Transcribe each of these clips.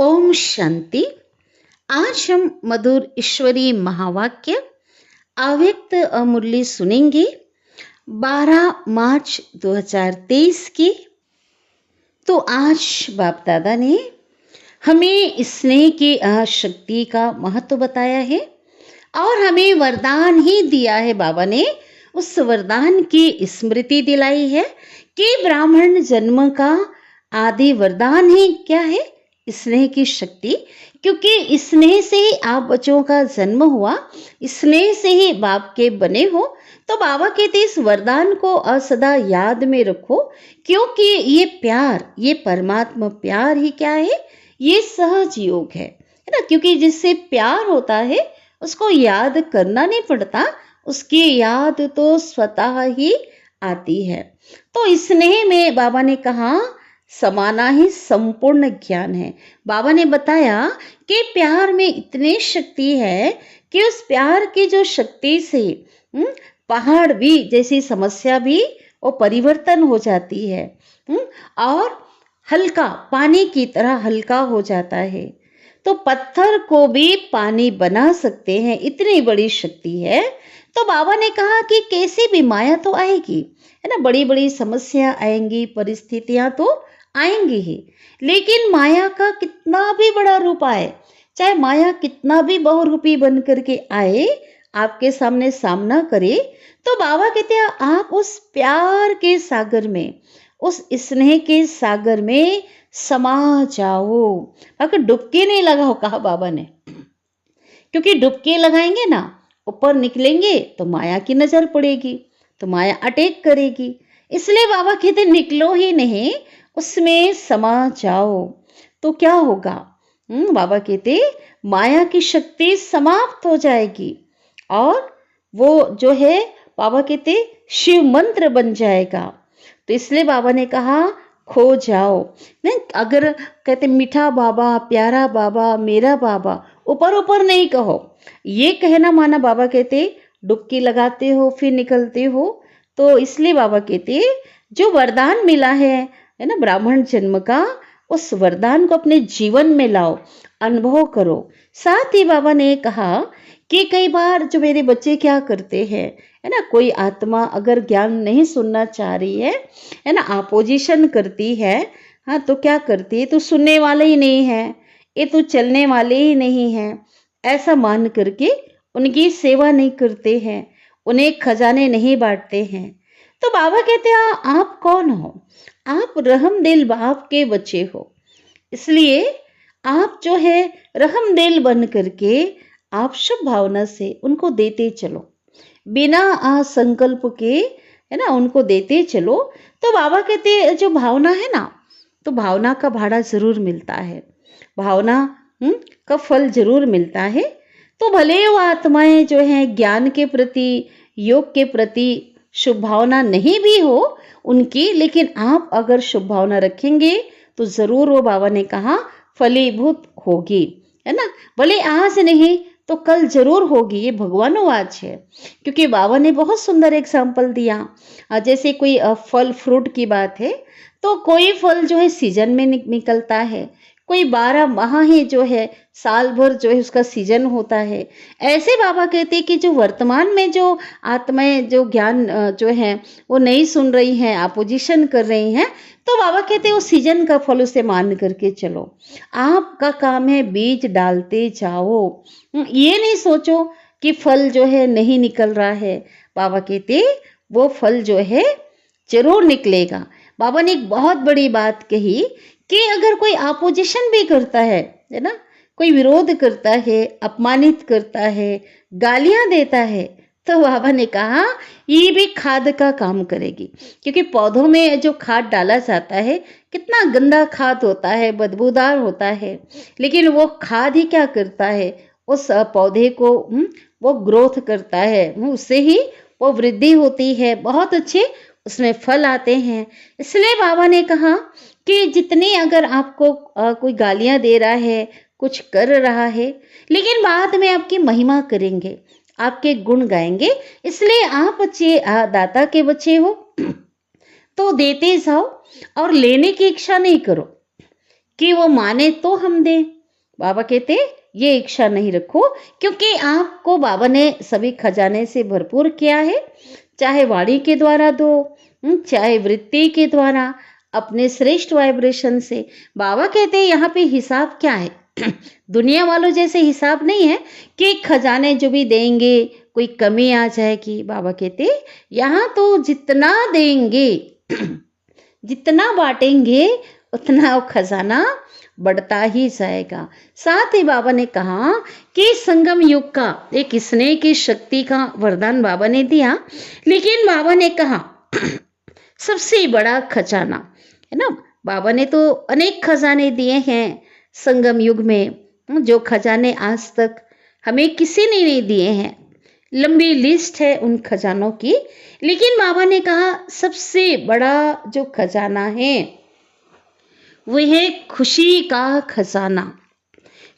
ओम शांति। आज हम मधुर ईश्वरीय महावाक्य अव्यक्त अमूल्य सुनेंगे 12 मार्च 2023 की। तो आज बाप दादा ने हमें स्नेह की शक्ति का महत्व बताया है और हमें वरदान ही दिया है। बाबा ने उस वरदान की स्मृति दिलाई है कि ब्राह्मण जन्म का आदि वरदान ही क्या है? स्नेह की शक्ति। क्योंकि स्नेह से ही आप बच्चों का जन्म हुआ, स्नेह से ही बाप के बने हो। तो बाबा कहते इस वरदान को सदा याद में रखो, क्योंकि ये प्यार, ये परमात्मा प्यार ही क्या है? ये सहज योग है ना। क्योंकि जिससे प्यार होता है उसको याद करना नहीं पड़ता, उसकी याद तो स्वतः ही आती है। तो स्नेह में बाबा ने कहा समाना ही संपूर्ण ज्ञान है। बाबा ने बताया कि प्यार में इतनी शक्ति है कि उस प्यार की जो शक्ति से पहाड़ भी जैसी समस्या भी वो परिवर्तन हो जाती है और हल्का पानी की तरह हल्का हो जाता है। तो पत्थर को भी पानी बना सकते हैं, इतनी बड़ी शक्ति है। तो बाबा ने कहा कि कैसी भी माया तो आएगी, है ना, बड़ी बड़ी समस्या आएंगी, परिस्थितियां तो आएंगी ही, लेकिन माया का कितना भी बड़ा रूप आए, चाहे माया कितना भी बहुरूपी बन करके आए, आपके सामने सामना करे, तो बाबा कहते हैं आप उस प्यार के सागर में, उस स्नेह के सागर में समा जाओ। अगर डुबकी नहीं लगाओ, कहा बाबा ने, क्योंकि डुबकी लगाएंगे ना, ऊपर निकलेंगे तो माया की नजर पड़ेगी, तो माया अटैक करेगी। इसलिए बाबा कहते निकलो ही नहीं, उसमें समा जाओ। तो क्या होगा? बाबा कहते माया की शक्ति समाप्त हो जाएगी और वो जो है बाबा कहते शिव मंत्र बन जाएगा। तो इसलिए बाबा ने कहा खो जाओ। नहीं, अगर कहते मीठा बाबा, प्यारा बाबा, मेरा बाबा, ऊपर ऊपर नहीं कहो। ये कहना माना बाबा कहते डुबकी लगाते हो फिर निकलते हो। तो इसलिए बाबा कहते जो वरदान मिला है ना ब्राह्मण जन्म का, उस वरदान को अपने जीवन में लाओ, अनुभव करो। साथ ही बाबा ने कहा कि कई बार जो मेरे बच्चे क्या करते हैं, है ना, कोई आत्मा अगर ज्ञान नहीं सुनना चाह रही है ना, अपोजिशन करती है, हाँ, तो क्या करती है? तो सुनने वाले ही नहीं है, ये तो चलने वाले ही नहीं है, ऐसा मान करके उनकी सेवा नहीं करते हैं, उन्हें खजाने नहीं बांटते हैं। तो बाबा कहते हैं आप कौन हो? आप रहमदिल बाप के बच्चे हो। इसलिए आप जो है रहमदिल बन करके आप शुभ भावना से उनको देते चलो, बिना संकल्प के, है ना, उनको देते चलो। तो बाबा कहते जो भावना है ना, तो भावना का भाड़ा जरूर मिलता है, भावना का फल जरूर मिलता है। तो भले वो आत्माएं जो हैं ज्ञान के प्रति, योग के प्रति शुभ भावना नहीं भी हो उनकी, लेकिन आप अगर शुभ भावना रखेंगे तो जरूर वो बाबा ने कहा फलीभूत होगी, है ना। भले आज नहीं तो कल जरूर होगी, ये भगवानोवाच है। क्योंकि बाबा ने बहुत सुंदर एग्जाम्पल दिया। जैसे कोई फल फ्रूट की बात है, तो कोई फल जो है सीजन में निकलता है, कोई 12 माह ही जो है साल भर जो है उसका सीजन होता है। ऐसे बाबा कहते हैं कि जो वर्तमान में जो आत्माएं जो ज्ञान जो है वो नहीं सुन रही हैं, अपोजिशन कर रही हैं, तो बाबा कहते हैं वो सीजन का फल उसे मान करके चलो। आपका काम है बीज डालते जाओ, ये नहीं सोचो कि फल जो है नहीं निकल रहा है। बाबा कहते वो फल जो है जरूर निकलेगा। बाबा ने एक बहुत बड़ी बात कही कि अगर कोई अपोजिशन भी करता है ना, कोई विरोध करता है, अपमानित करता है, गालियां देता है, तो बाबा ने कहा ये भी खाद का काम करेगी। क्योंकि पौधों में जो खाद डाला जाता है कितना गंदा खाद होता है, बदबूदार होता है, लेकिन वो खाद ही क्या करता है, उस पौधे को वो ग्रोथ करता है, उससे ही वो वृद्धि होती है, बहुत अच्छे उसमें फल आते हैं। इसलिए बाबा ने कहा कि जितनी अगर आपको कोई गालियां दे रहा है, कुछ कर रहा है, लेकिन बाद में आपकी महिमा करेंगे, आपके गुण गाएंगे, इसलिए आप बच्चे दाता के बच्चे हो तो देते जाओ और लेने की इच्छा नहीं करो। कि वो माने तो हम दें। बाबा कहते ये इच्छा नहीं रखो, क्योंकि आपको बाबा ने सभी खजाने से भरपूर किया है। चाहे वाणी के द्वारा दो, चाहे वृत्ति के द्वारा, अपने श्रेष्ठ वाइब्रेशन से। बाबा कहते हैं यहाँ पे हिसाब क्या है? दुनिया वालों जैसे हिसाब नहीं है कि खजाने जो भी देंगे कोई कमी आ जाएगी। बाबा कहते यहाँ तो जितना देंगे जितना बांटेंगे उतना वो खजाना बढ़ता ही जाएगा। साथ ही बाबा ने कहा कि संगम युग का एक स्नेह की शक्ति का वरदान बाबा ने दिया, लेकिन बाबा ने कहा सबसे बड़ा खजाना है ना। बाबा ने तो अनेक खजाने दिए हैं संगम युग में, जो खजाने आज तक हमें किसी ने नहीं दिए हैं। लंबी लिस्ट है उन खजानों की, लेकिन बाबा ने कहा सबसे बड़ा जो खजाना है वो है खुशी का खजाना।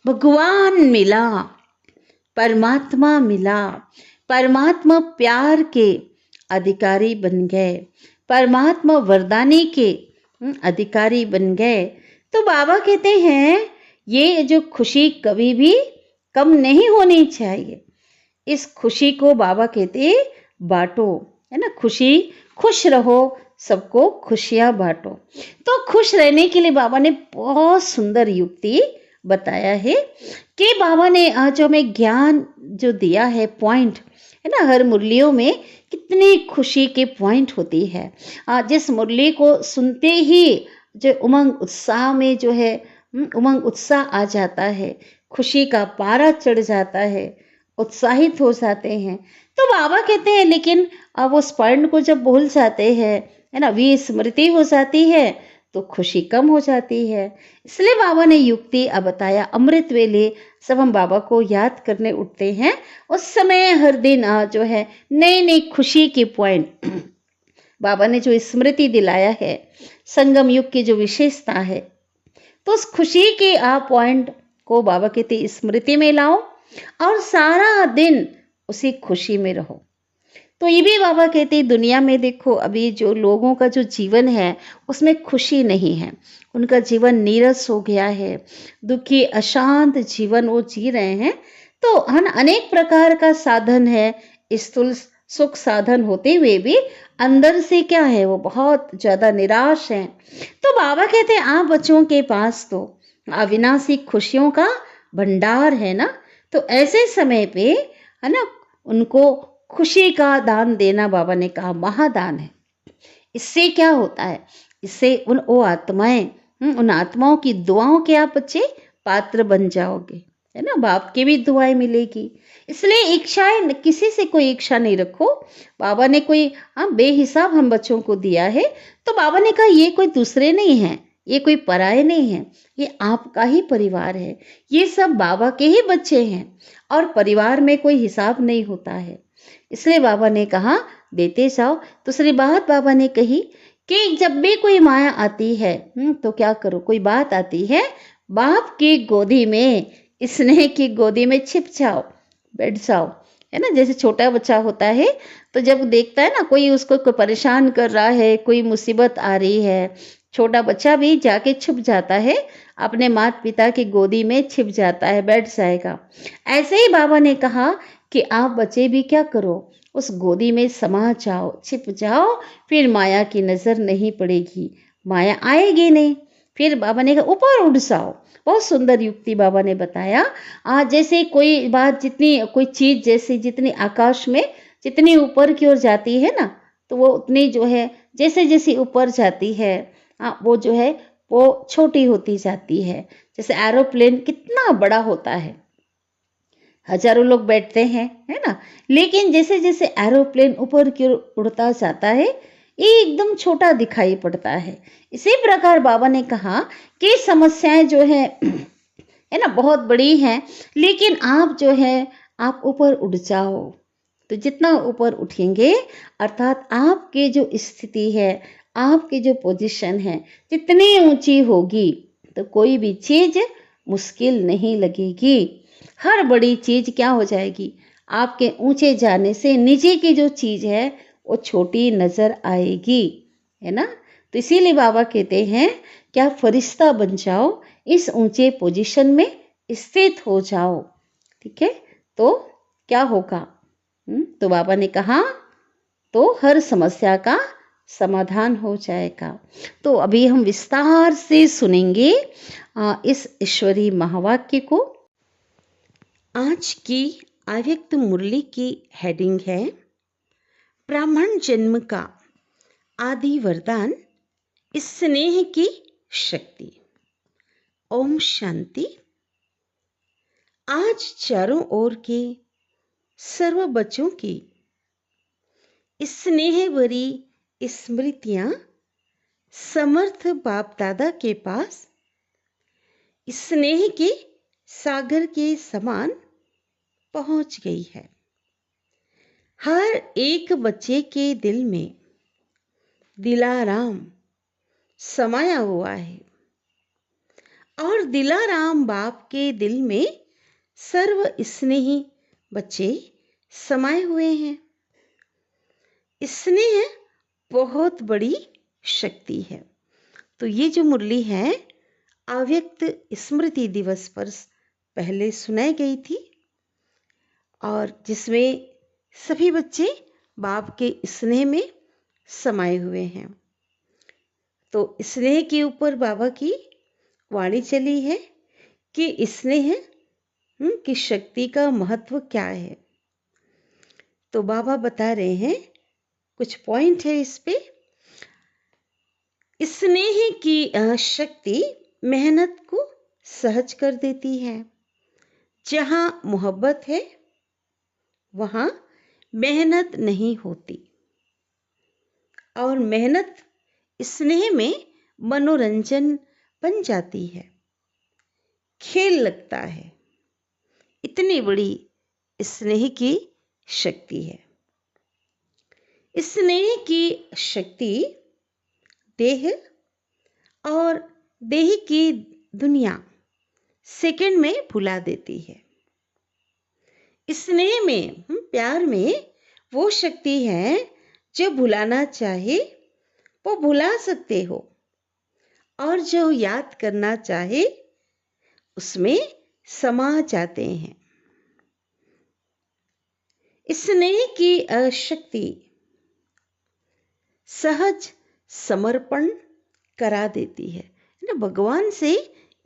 भगवान मिला, परमात्मा मिला, परमात्मा प्यार के अधिकारी बन गए, परमात्मा वरदानी के अधिकारी बन गए। तो बाबा कहते हैं ये जो खुशी कभी भी कम नहीं होनी चाहिए। इस खुशी को बाबा कहते बांटो, है ना। खुश रहो, सबको खुशियां बांटो। तो खुश रहने के लिए बाबा ने बहुत सुंदर युक्ति बताया है कि बाबा ने जो हमें ज्ञान जो दिया है पॉइंट, है ना। हर मुरलियों में कितनी खुशी के पॉइंट होती है। जिस मुरली को सुनते ही जो उमंग उत्साह में जो है उमंग उत्साह आ जाता है, खुशी का पारा चढ़ जाता है, उत्साहित हो जाते हैं। तो बाबा कहते हैं लेकिन अब उस पॉइंट को जब भूल जाते हैं, है ना, विस्मृति हो जाती है तो खुशी कम हो जाती है। इसलिए बाबा ने युक्ति अब बताया। अमृत वेले जब हम बाबा को याद करने उठते हैं उस समय हर दिन जो है नई नई खुशी के पॉइंट बाबा ने जो स्मृति दिलाया है, संगम युग की जो विशेषता है, तो उस खुशी के पॉइंट को बाबा कहते स्मृति में लाओ और सारा दिन उसी खुशी में रहो। तो ये भी बाबा कहते हैं दुनिया में देखो अभी जो लोगों का जो जीवन है उसमें खुशी नहीं है, उनका जीवन नीरस हो गया है, दुखी अशांत जीवन वो जी रहे हैं। तो अनेक प्रकार का साधन है, स्थूल सुख साधन होते हुए भी अंदर से क्या है वो बहुत ज्यादा निराश है। तो बाबा कहते हैं आप बच्चों के पास तो अविनाशी खुशियों का भंडार है ना। तो ऐसे समय पे है ना उनको खुशी का दान देना बाबा ने कहा महादान है। इससे क्या होता है, इससे उन आत्माओं की दुआओं के आप बच्चे पात्र बन जाओगे, है ना। बाप की भी दुआएं मिलेगी। इसलिए इच्छाएं, किसी से कोई इच्छा नहीं रखो। बाबा ने कोई बेहिसाब हम बच्चों को दिया है, तो बाबा ने कहा ये कोई दूसरे नहीं है, ये कोई पराये नहीं है, ये आपका ही परिवार है। ये सब बाबा के ही बच्चे हैं और परिवार में कोई हिसाब नहीं होता है। इसलिए बाबा ने कहा देते जाओ। दूसरी बात बाबा ने कही कि जब भी कोई माया आती है तो क्या करो, कोई बात आती है, बाप की गोदी में, स्नेह की गोदी में छिप जाओ, बैठ जाओ, है ना। जैसे छोटा बच्चा होता है तो जब देखता है ना कोई उसको कोई परेशान कर रहा है, कोई मुसीबत आ रही है, छोटा बच्चा भी जाके छुप जाता है, अपने माता पिता की गोदी में छिप जाता है, बैठ जाएगा। ऐसे ही बाबा ने कहा कि आप बच्चे भी क्या करो, उस गोदी में समा जाओ, छिप जाओ, फिर माया की नजर नहीं पड़ेगी, माया आएगी नहीं। फिर बाबा ने कहा ऊपर उड़ जाओ। बहुत सुंदर युक्ति बाबा ने बताया। जैसे कोई बात जितनी, कोई चीज जैसे जितनी आकाश में जितनी ऊपर की ओर जाती है ना, तो वो उतनी जो है जैसे जैसे ऊपर जाती है वो जो है वो छोटी होती जाती है। जैसे एरोप्लेन कितना बड़ा होता है, हजारों लोग बैठते हैं, है ना, लेकिन जैसे जैसे एरोप्लेन ऊपर की ओर उड़ता जाता है ये एकदम छोटा दिखाई पड़ता है। इसी प्रकार बाबा ने कहा कि समस्याएं जो है ना बहुत बड़ी हैं, लेकिन आप जो है आप ऊपर उड़ जाओ। तो जितना ऊपर उठेंगे अर्थात आपकी जो स्थिति है, आपकी जो पोजीशन है जितनी ऊंची होगी तो कोई भी चीज मुश्किल नहीं लगेगी। हर बड़ी चीज क्या हो जाएगी, आपके ऊंचे जाने से नीचे की जो चीज है वो छोटी नजर आएगी, है ना। तो इसीलिए बाबा कहते हैं कि आप फरिश्ता बन जाओ, इस ऊंचे पोजीशन में स्थित हो जाओ। ठीक है, तो क्या होगा? तो बाबा ने कहा तो हर समस्या का समाधान हो जाएगा। तो अभी हम विस्तार से सुनेंगे इस ईश्वरीय महावाक्य को। आज की अव्यक्त मुरली की हेडिंग है ब्राह्मण जन्म का आदि वरदान, स्नेह की शक्ति। ओम शांति। आज चारों ओर के सर्व बच्चों की स्नेह भरी स्मृतियां समर्थ बाप दादा के पास स्नेह के सागर के समान पहुंच गई है। हर एक बच्चे के दिल में दिलाराम समाया हुआ है और दिलाराम बाप के दिल में सर्व स्नेही बच्चे समाये हुए हैं। स्नेह बहुत बड़ी शक्ति है। तो ये जो मुरली है अव्यक्त स्मृति दिवस पर पहले सुनाई गई थी और जिसमें सभी बच्चे बाप के स्नेह में समाये हुए हैं। तो स्नेह के ऊपर बाबा की वाणी चली है कि स्नेह की शक्ति का महत्व क्या है। तो बाबा बता रहे हैं, कुछ पॉइंट है इस पे। स्नेह की शक्ति मेहनत को सहज कर देती है। जहां मोहब्बत है वहां मेहनत नहीं होती और मेहनत स्नेह में मनोरंजन बन जाती है, खेल लगता है। इतनी बड़ी स्नेह की शक्ति है। स्नेह की शक्ति देह और देह की दुनिया सेकंड में भुला देती है। स्नेह में प्यार में वो शक्ति है जो भुलाना चाहे वो भुला सकते हो और जो याद करना चाहे उसमें समा जाते हैं। स्नेह की शक्ति सहज समर्पण करा देती है ना। भगवान से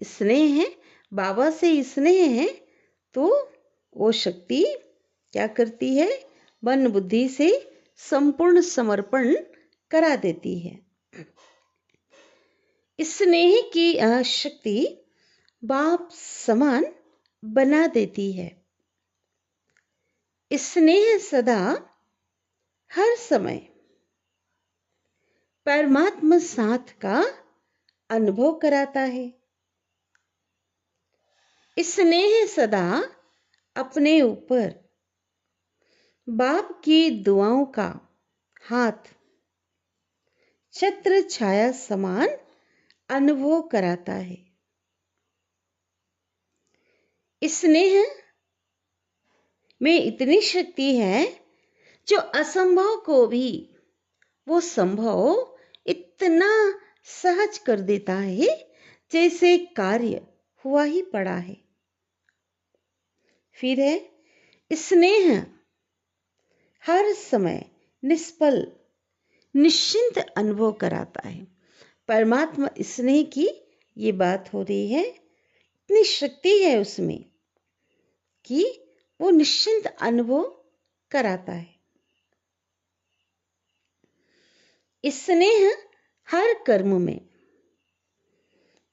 स्नेह है, बाबा से स्नेह है, तो वो शक्ति क्या करती है? मन बुद्धि से संपूर्ण समर्पण करा देती है। स्नेह की शक्ति बाप समान बना देती है। स्नेह सदा हर समय परमात्मा साथ का अनुभव कराता है। स्नेह सदा अपने ऊपर बाप की दुआओं का हाथ छत्र छाया समान अनुभव कराता है। स्नेह में इतनी शक्ति है जो असंभव को भी वो संभव इतना सहज कर देता है जैसे कार्य हुआ ही पड़ा है। फिर है स्नेह हर समय निष्पल निश्चिंत अनुभव कराता है। परमात्मा स्नेह की ये बात हो रही है, इतनी शक्ति है उसमें कि वो निश्चिंत अनुभव कराता है। स्नेह हर कर्म में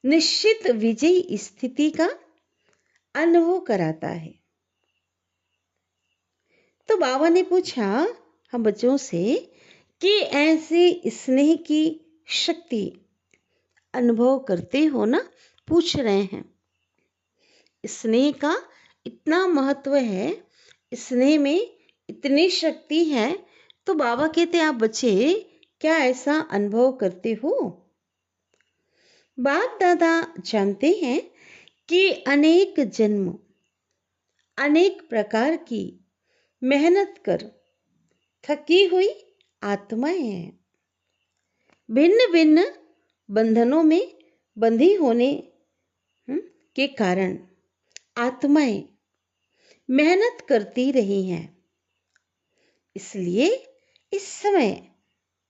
निश्चित विजयी स्थिति का अनुभव कराता है। तो बाबा ने पूछा हम बच्चों से कि ऐसे स्नेह की शक्ति अनुभव करते हो ना? पूछ रहे हैं। स्नेह का इतना महत्व है, स्नेह में इतनी शक्ति है, तो बाबा कहते आप बच्चे क्या ऐसा अनुभव करते हो? बाप दादा जानते हैं कि अनेक जन्म अनेक प्रकार की मेहनत कर थकी हुई आत्माएं हैं। भिन्न भिन्न बंधनों में बंधी होने के कारण आत्माएं मेहनत करती रही हैं। इसलिए इस समय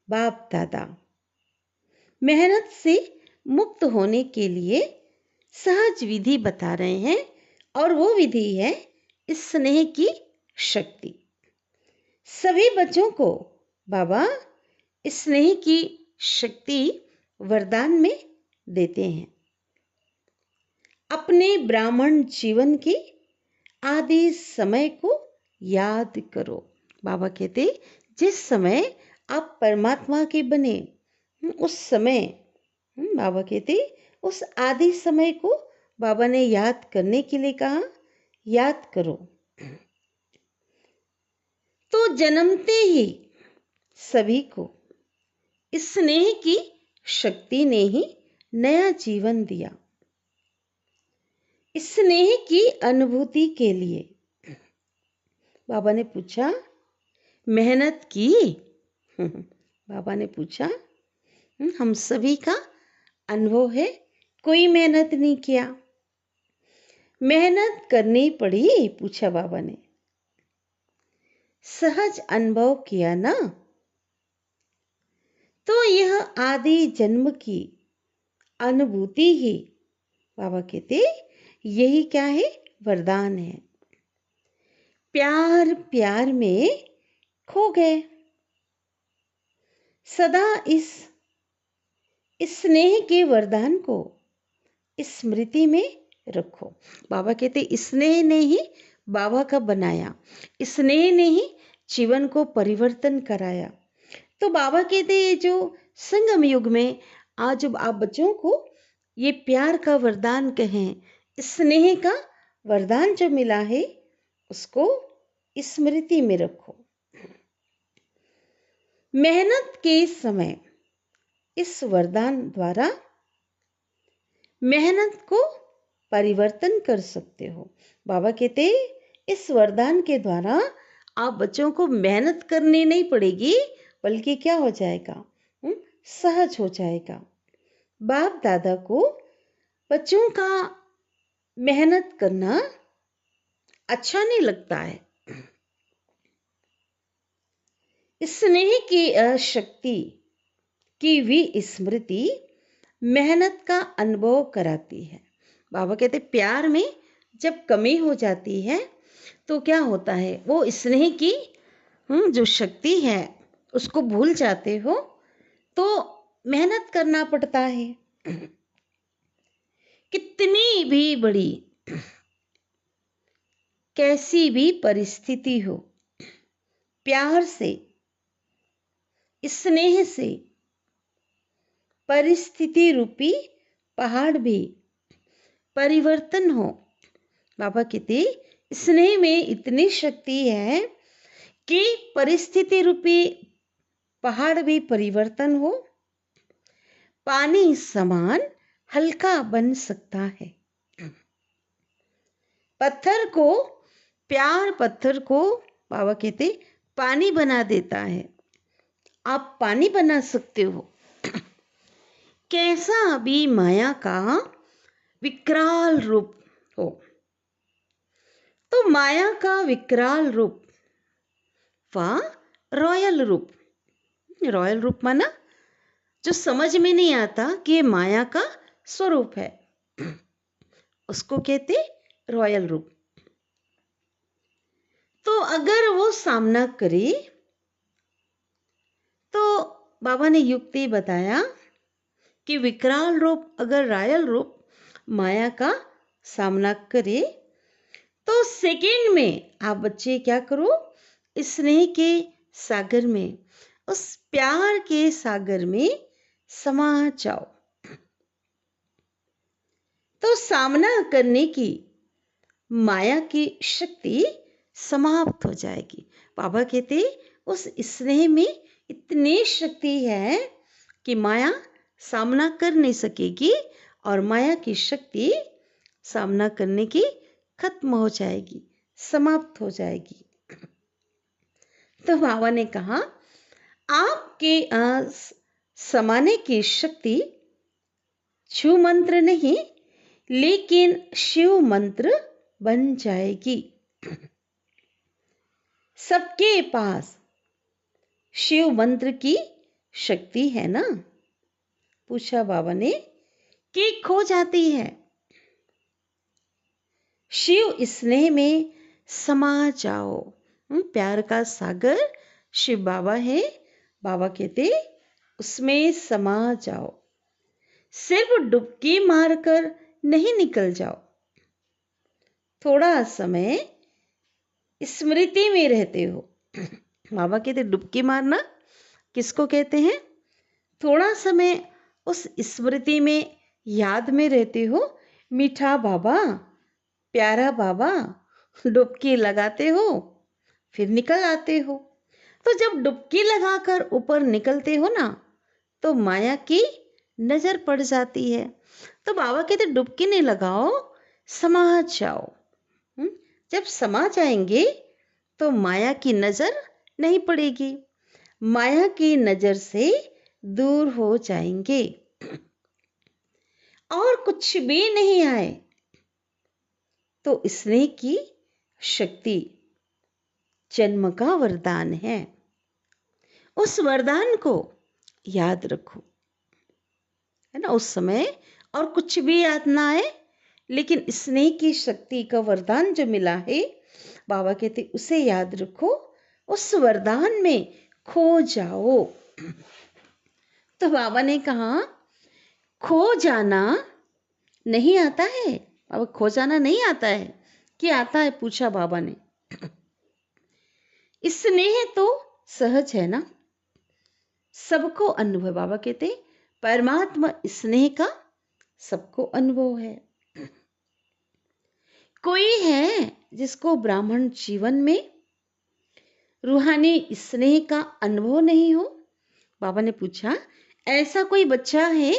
बाप दादा मेहनत से मुक्त होने के लिए सहज विधि बता रहे हैं, और वो विधि है स्नेह की शक्ति। सभी बच्चों को बाबा स्नेह की शक्ति वरदान में देते हैं। अपने ब्राह्मण जीवन के आदि समय को याद करो। बाबा कहते जिस समय आप परमात्मा के बने उस समय, बाबा कहते उस आदि समय को बाबा ने याद करने के लिए कहा, याद करो। तो जन्मते ही सभी को स्नेह की शक्ति ने ही नया जीवन दिया। स्नेह की अनुभूति के लिए बाबा ने पूछा, मेहनत की? बाबा ने पूछा, हम सभी का अनुभव है, कोई मेहनत नहीं किया। मेहनत करनी पड़ी? पूछा बाबा ने। सहज अनुभव किया ना? तो यह आदि जन्म की अनुभूति ही, बाबा कहते यही क्या है? वरदान है। प्यार प्यार में खो गए। सदा इस स्नेह के वरदान को स्मृति में रखो। बाबा कहते स्नेह ने ही बाबा का बनाया, स्नेह ने ही जीवन को परिवर्तन कराया। तो बाबा कहते ये जो संगम युग में आज जब आप बच्चों को ये प्यार का वरदान कहें, स्नेह का वरदान जो मिला है उसको स्मृति में रखो। मेहनत के समय इस वरदान द्वारा मेहनत को परिवर्तन कर सकते हो। बाबा कहते इस वरदान के द्वारा आप बच्चों को मेहनत करनी नहीं पड़ेगी, बल्कि क्या हो जाएगा? सहज हो जाएगा। बाप दादा को बच्चों का मेहनत करना अच्छा नहीं लगता है। स्नेह की शक्ति की भी स्मृति मेहनत का अनुभव कराती है। बाबा कहते प्यार में जब कमी हो जाती है तो क्या होता है? वो स्नेह की जो शक्ति है उसको भूल जाते हो, तो मेहनत करना पड़ता है। कितनी भी बड़ी कैसी भी परिस्थिति हो, प्यार से स्नेह से परिस्थिति रूपी पहाड़ भी परिवर्तन हो। बाबा कहते स्नेह में इतनी शक्ति है कि परिस्थिति रूपी पहाड़ भी परिवर्तन हो, पानी समान हल्का बन सकता है। पत्थर को, प्यार पत्थर को बाबा कहते पानी बना देता है। आप पानी बना सकते हो। कैसा भी माया का विकराल रूप हो, तो माया का विकराल रूप व रॉयल रूप, रॉयल रूप माना जो समझ में नहीं आता कि ये माया का स्वरूप है, उसको कहते रॉयल रूप। तो अगर वो सामना करे तो बाबा ने युक्ति बताया कि विकराल रूप अगर रॉयल रूप माया का सामना करे तो सेकेंड में आप बच्चे क्या करो? स्नेह के सागर में, उस प्यार के सागर में समा जाओ, तो सामना करने की माया की शक्ति समाप्त हो जाएगी। बाबा कहते उस स्नेह में इतनी शक्ति है कि माया सामना कर नहीं सकेगी और माया की शक्ति सामना करने की खत्म हो जाएगी, समाप्त हो जाएगी। तो बाबा ने कहा आपके समाने की शक्ति छू मंत्र नहीं, लेकिन शिव मंत्र बन जाएगी। सबके पास शिव मंत्र की शक्ति है ना? पूछा बाबा ने। कि खो जाती है? शिव स्नेह में समा जाओ। प्यार का सागर शिव बाबा है। बाबा कहते उसमें समा जाओ। सिर्फ डुबकी मारकर नहीं निकल जाओ। थोड़ा समय स्मृति में रहते हो। बाबा कहते डुबकी मारना किसको कहते हैं? थोड़ा समय उस स्मृति में, याद में रहते हो। मीठा बाबा, प्यारा बाबा, डुबकी लगाते हो, फिर निकल आते हो। तो जब डुबकी लगाकर ऊपर निकलते हो ना, तो माया की नजर पड़ जाती है। तो बाबा कहते डुबकी नहीं लगाओ, समा जाओ। जब समा जाएंगे तो माया की नजर नहीं पड़ेगी। माया की नजर से दूर हो जाएंगे और कुछ भी नहीं आए तो स्नेह की शक्ति जन्म का वरदान है। उस वरदान को याद रखो, है ना? उस समय और कुछ भी याद ना आए, लेकिन स्नेह की शक्ति का वरदान जो मिला है, बाबा कहते उसे याद रखो, उस वरदान में खो जाओ। तो बाबा ने कहा खो जाना नहीं आता है। बाबा खो जाना नहीं आता है कि आता है? पूछा बाबा ने। स्नेह तो सहज है ना, सबको अनुभव है। बाबा कहते परमात्मा स्नेह का सबको अनुभव है। कोई है जिसको ब्राह्मण जीवन में रूहानी स्नेह का अनुभव नहीं हो? बाबा ने पूछा ऐसा कोई बच्चा है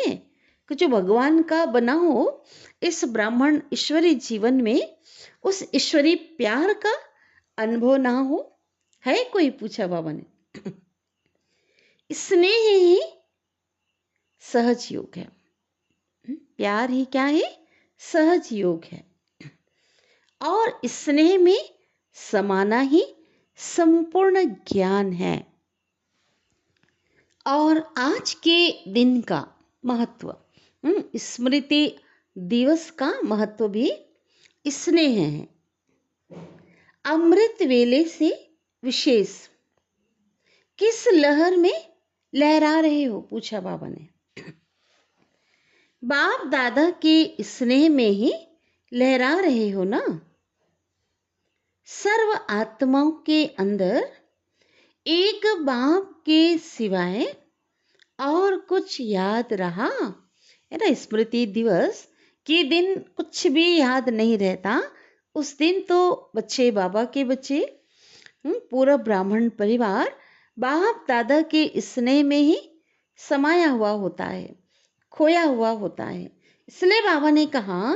कि जो भगवान का बना हो, इस ब्राह्मण ईश्वरी जीवन में उस ईश्वरी प्यार का अनुभव ना हो? है कोई? पूछा बाबा ने। स्नेह ही सहज योग है। प्यार ही क्या है? सहज योग है। और स्नेह में समाना ही संपूर्ण ज्ञान है। और आज के दिन का महत्व, स्मृति दिवस का महत्व भी स्नेह है। अमृत वेले से विशेष किस लहर में लहरा रहे हो? पूछा बाबा ने। बाप दादा के स्नेह में ही लहरा रहे हो ना? सर्व आत्माओं के अंदर एक बाप के सिवाय और कुछ याद रहा है ना? स्मृति दिवस के दिन कुछ भी याद नहीं रहता। उस दिन तो बच्चे, बाबा के बच्चे, पूरा ब्राह्मण परिवार बाप दादा के स्नेह में ही समाया हुआ होता है, खोया हुआ होता है। इसलिए बाबा ने कहा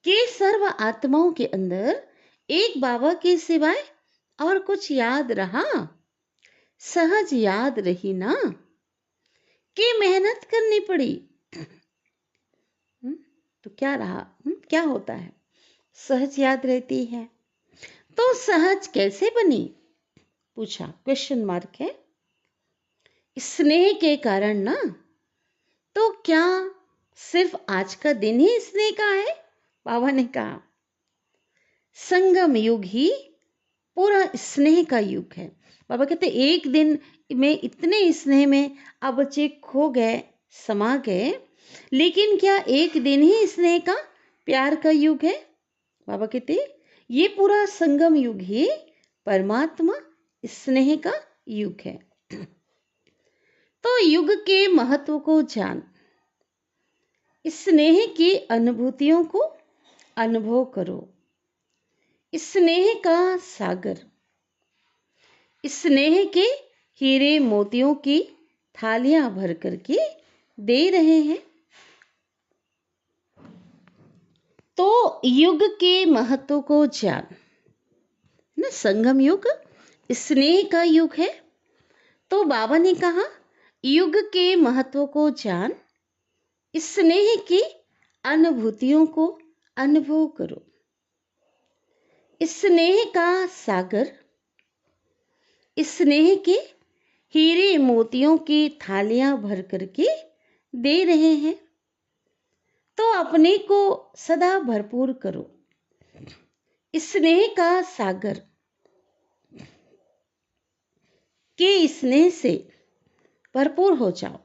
कि सर्व आत्माओं के अंदर एक बाबा के सिवाय और कुछ याद रहा? सहज याद रही ना कि मेहनत करनी पड़ी? तो क्या रहा? क्या होता है? सहज याद रहती है। तो सहज कैसे बनी? पूछा, क्वेश्चन मार्क है। स्नेह के कारण ना। तो क्या सिर्फ आज का दिन ही स्नेह का है? बाबा ने कहा संगम युग ही पूरा स्नेह का युग है। बाबा कहते एक दिन में इतने स्नेह में अब बच्चे खो गए, समा गए, लेकिन क्या एक दिन ही स्नेह का, प्यार का युग है? बाबा कहते ये पूरा संगम युग ही परमात्मा स्नेह का युग है। तो युग के महत्व को जान, स्नेह की अनुभूतियों को अनुभव करो। स्नेह का सागर, स्नेह के हीरे मोतियों की थालियां भर करके दे रहे हैं। तो युग के महत्व को जान ना। संगम युग स्नेह का युग है। तो बाबा ने कहा युग के महत्व को जान, स्नेह की अनुभूतियों को अनुभव करो। स्नेह का सागर, स्नेह के हीरे मोतियों की थालियां भर करके दे रहे हैं, तो अपने को सदा भरपूर करो। स्नेह का सागर के स्नेह से भरपूर हो जाओ।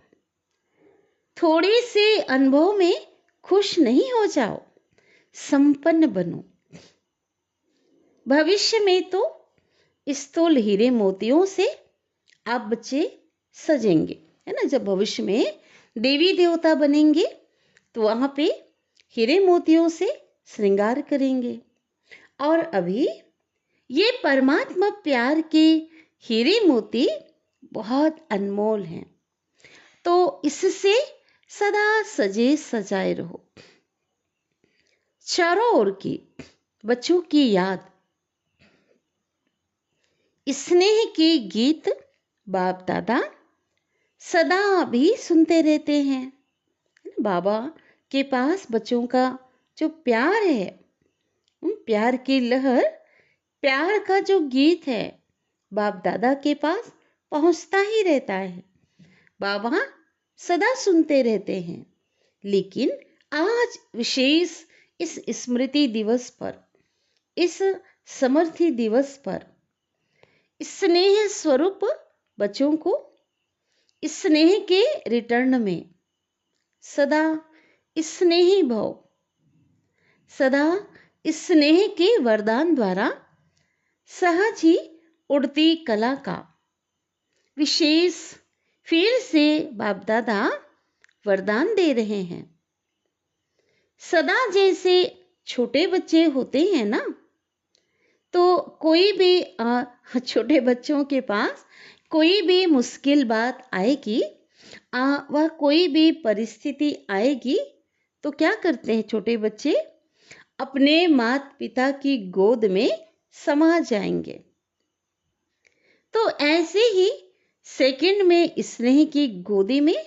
थोड़े से अनुभव में खुश नहीं हो जाओ, संपन्न बनो। भविष्य में तो स्थूल हीरे मोतियों से आप बच्चे सजेंगे, है ना। जब भविष्य में देवी देवता बनेंगे तो वहां पे हीरे मोतियों से श्रृंगार करेंगे। और अभी ये परमात्मा प्यार के हीरे मोती बहुत अनमोल हैं, तो इससे सदा सजे सजाए रहो। चारों ओर की बच्चों की याद, स्नेह के गीत बाप दादा सदा भी सुनते रहते हैं। बाबा के पास बच्चों का जो प्यार है, प्यार की लहर, प्यार का जो गीत है, बाप दादा के पास पहुंचता ही रहता है। बाबा सदा सुनते रहते हैं। लेकिन आज विशेष इस स्मृति दिवस पर, इस समर्थी दिवस पर स्नेह स्वरूप बच्चों को स्नेह के रिटर्न में सदा स्नेही भव, सदा स्नेह के वरदान द्वारा सहज ही उड़ती कला का विशेष फिर से बाप दादा वरदान दे रहे हैं। सदा जैसे छोटे बच्चे होते हैं ना, तो कोई भी छोटे बच्चों के पास कोई भी मुश्किल बात आएगी, वह कोई भी परिस्थिति आएगी, तो क्या करते हैं छोटे बच्चे? अपने माता पिता की गोद में समा जाएंगे। तो ऐसे ही सेकंड में स्नेह की गोदी में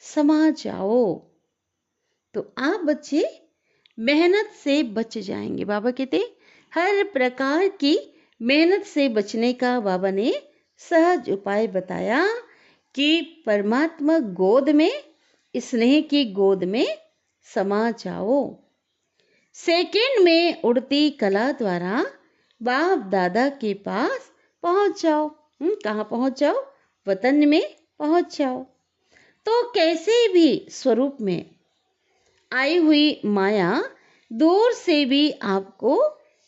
समा जाओ, तो आप बच्चे मेहनत से बच जाएंगे। बाबा कहते हर प्रकार की मेहनत से बचने का बाबा ने सहज उपाय बताया कि परमात्मा गोद में, स्नेह की गोद में समा जाओ। सेकंड में उड़ती कला द्वारा बाप दादा के पास पहुंच जाओ। कहाँ पहुंच जाओ? वतन में पहुंच जाओ। तो कैसे भी स्वरूप में आई हुई माया दूर से भी आपको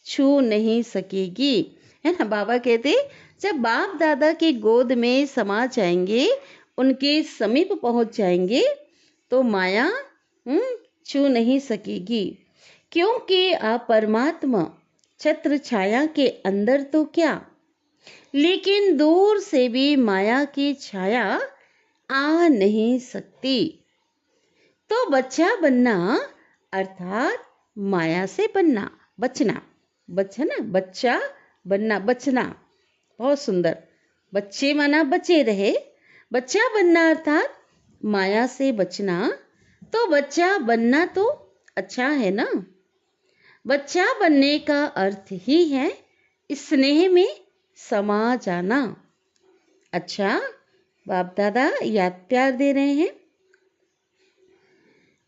छू नहीं सकेगी, है ना। बाबा कहते जब बाप दादा की गोद में समा जाएंगे, उनके समीप पहुंच जाएंगे, तो माया छू नहीं सकेगी, क्योंकि आप परमात्मा छत्र छाया के अंदर तो क्या, लेकिन दूर से भी माया की छाया आ नहीं सकती। तो बच्चा बनना अर्थात माया से बनना, बचना, बच्चा बनना, बचना, बहुत सुंदर। बच्चे माना बचे रहे, बच्चा बनना अर्थात माया से बचना। तो बच्चा बनना तो अच्छा है ना। बच्चा बनने का अर्थ ही है स्नेह में समा जाना। अच्छा, बाप दादा याद प्यार दे रहे हैं।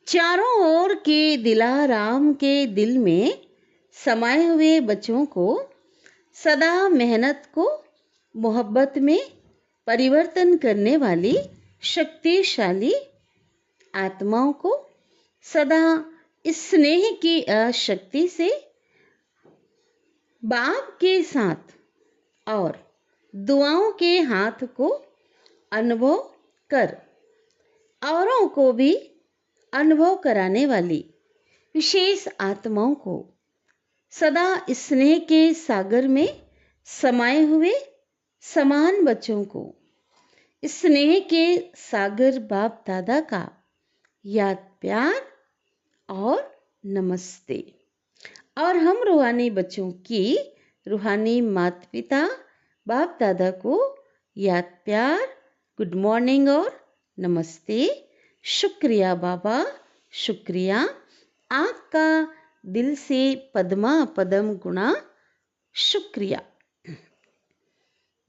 चारों ओर के दिलाराम के दिल में समाये हुए बच्चों को सदा मेहनत को मोहब्बत में परिवर्तन करने वाली शक्तिशाली आत्माओं को सदा स्नेह की शक्ति से बाप के साथ और दुआओं के हाथ को अनुभव कर औरों को भी अनुभव कराने वाली विशेष आत्माओं को सदा स्नेह के सागर में समाये हुए समान बच्चों को स्नेह के सागर बाप दादा का याद प्यार और नमस्ते। और हम रूहानी बच्चों की रूहानी माता पिता बाप दादा को याद प्यार, गुड मॉर्निंग और नमस्ते। शुक्रिया बाबा, शुक्रिया। आपका दिल से पद्मा पदम गुणा शुक्रिया।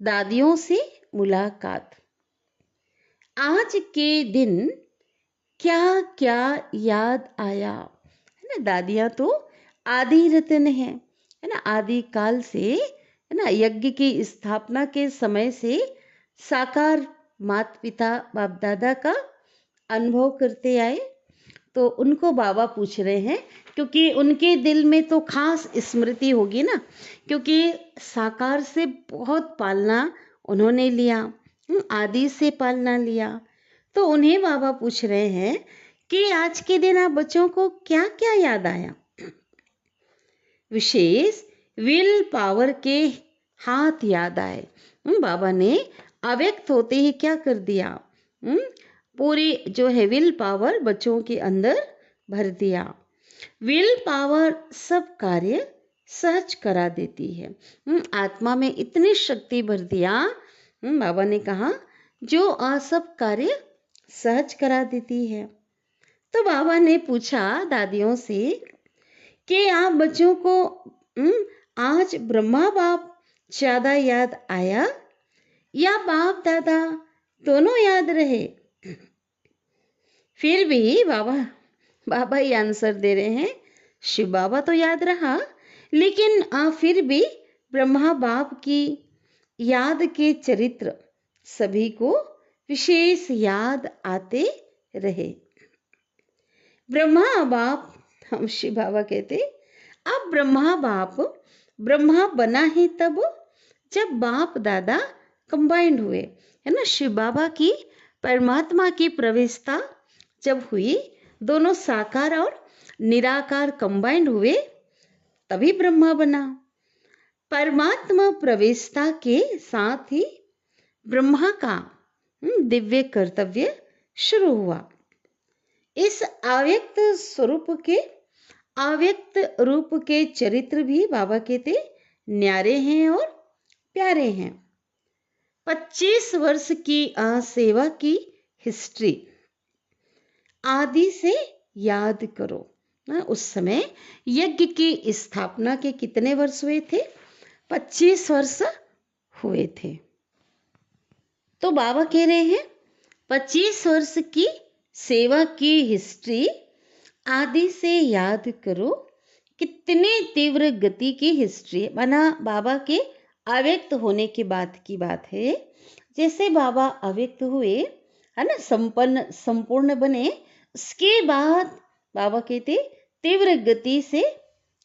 दादियों से मुलाकात। आज के दिन क्या क्या याद आया, है ना। दादियाँ तो आदि रत्न है ना। आदि काल से, है ना, यज्ञ की स्थापना के समय से साकार माता पिता बाप दादा का अनुभव करते आए। तो उनको बाबा पूछ रहे हैं, क्योंकि उनके दिल में तो खास स्मृति होगी ना, क्योंकि साकार से बहुत पालना उन्होंने लिया, आदि से पालना लिया। तो उन्हें बाबा पूछ रहे हैं कि आज के दिन आप बच्चों को क्या क्या याद आया। विशेष विल पावर के हाथ याद आए। बाबा ने अव्यक्त होते ही क्या कर दिया, पूरी जो है विल पावर बच्चों के अंदर भर दिया। विल पावर सब कार्य सहज करा देती है। आत्मा में इतनी शक्ति भर दिया, बाबा ने कहा, जो सब कार्य सहज करा देती है। तो बाबा ने पूछा दादियों से कि आप बच्चों को आज ब्रह्मा बाप ज्यादा याद आया या बाप दादा दोनों याद रहे। फिर भी बाबा ही आंसर दे रहे हैं, शिव बाबा तो याद रहा, लेकिन फिर भी ब्रह्मा बाप की याद के चरित्र सभी को विशेष याद आते रहे। ब्रह्मा बाप, हम शिव बाबा कहते, अब ब्रह्मा बाप ब्रह्मा बना ही तब जब बाप दादा कंबाइंड हुए, है ना। शिव बाबा की परमात्मा की प्रवेशता जब हुई, दोनों साकार और निराकार कंबाइंड हुए, तभी ब्रह्मा बना। परमात्मा प्रवेशता के साथ ही ब्रह्मा का दिव्य कर्तव्य शुरू हुआ। इस अव्यक्त स्वरूप के अव्यक्त रूप के चरित्र भी बाबा कहते न्यारे हैं और प्यारे हैं। 25 वर्ष की सेवा की हिस्ट्री आदि से याद करो। उस समय यज्ञ की स्थापना के कितने वर्ष हुए थे? 25 वर्ष हुए थे। तो बाबा कह रहे हैं 25 वर्ष की सेवा की हिस्ट्री आदि से याद करो। कितने तीव्र गति की हिस्ट्री है, माना बाबा के अव्यक्त होने के बाद की बात है। जैसे बाबा अव्यक्त हुए, है ना, संपूर्ण बने, उसके बाद बाबा कहते तीव्र गति से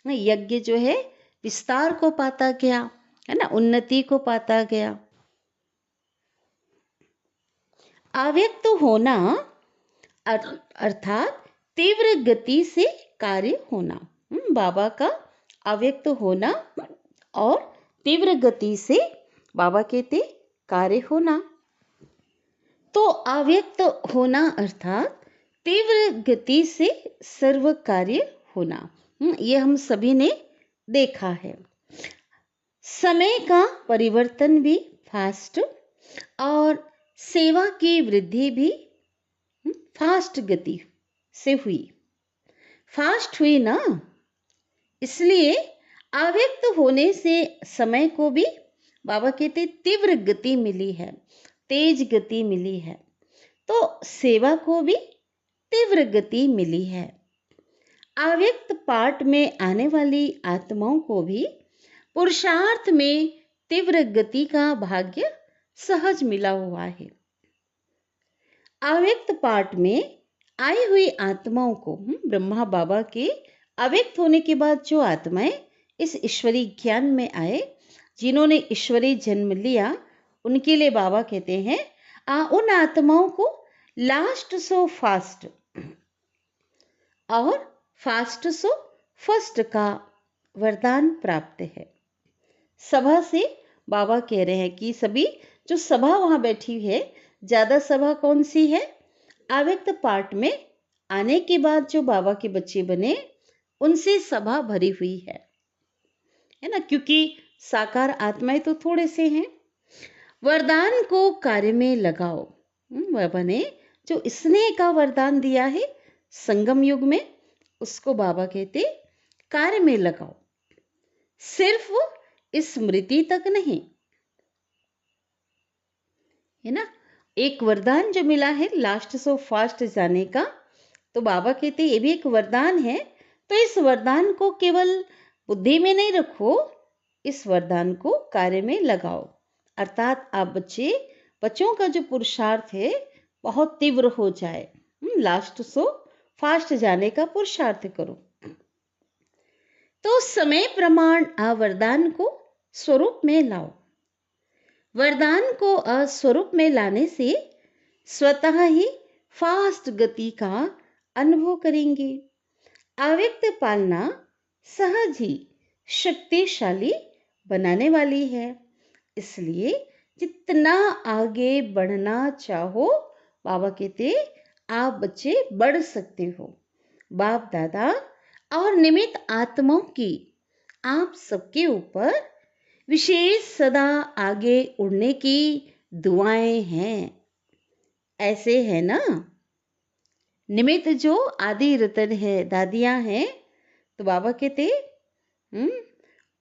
यज्ञ जो है विस्तार को पाता गया, है ना, उन्नति को पाता गया। अव्यक्त होना अर्थात तीव्र गति से कार्य होना। बाबा का अव्यक्त होना और तीव्र गति से बाबा कहते कार्य होना। तो अव्यक्त होना अर्थात तीव्र गति से सर्व कार्य होना, ये हम सभी ने देखा है। समय का परिवर्तन भी फास्ट और सेवा की वृद्धि भी फास्ट गति से हुई। फास्ट हुई ना, इसलिए अव्यक्त होने से समय को भी बाबा कहते तीव्र गति मिली है, तेज गति मिली है। तो सेवा को भी तीव्र गति मिली है। अव्यक्त पाठ में आने वाली आत्माओं को भी पुरुषार्थ में तीव्र गति का भाग्य सहज मिला हुआ है। अव्यक्त पाठ में आई हुई आत्माओं को ब्रह्मा बाबा के अव्यक्त होने के बाद जो आत्माएं इस ईश्वरी ज्ञान में आए, जिन्होंने ईश्वरी जन्म लिया, उनके लिए बाबा कहते हैं उन आत्माओं को लास्ट सो फास्ट और फास्ट सो फर्स्ट का वरदान प्राप्त है। सभा से बाबा कह रहे हैं कि सभी जो सभा वहां बैठी है, ज्यादा सभा कौन सी है? अव्यक्त पाठ में आने के बाद जो बाबा के बच्चे बने, उनसे सभा भरी हुई है ना, क्योंकि साकार आत्माएं तो थोड़े से हैं। वरदान को कार्य में लगाओ। बाबा ने जो स्नेह का वरदान दिया है संगम युग में, उसको बाबा कहते कार्य में लगाओ, सिर्फ स्मृति तक नहीं, है ना। एक वरदान जो मिला है लास्ट सो फास्ट जाने का, तो बाबा कहते ये भी एक वरदान है। तो इस वरदान को केवल बुद्धि में नहीं रखो, इस वरदान को कार्य में लगाओ। अर्थात आप बच्चों का जो पुरुषार्थ है बहुत तीव्र हो जाए, लास्ट सो फास्ट जाने का पुरुषार्थ करो। तो समय प्रमाण वरदान को स्वरूप में लाओ। वरदान को स्वरूप में लाने से स्वतः ही फास्ट गति का अनुभव करेंगे। अव्यक्त पालना सहज ही शक्तिशाली बनाने वाली है। इसलिए जितना आगे बढ़ना चाहो, बाबा कहते आप बच्चे बढ़ सकते हो। बाप दादा और निमित्त आत्माओं की आप सबके ऊपर विशेष सदा आगे उड़ने की दुआएं हैं। ऐसे है ना, निमित्त जो आदि रतन है, दादियां हैं, तो बाबा कहते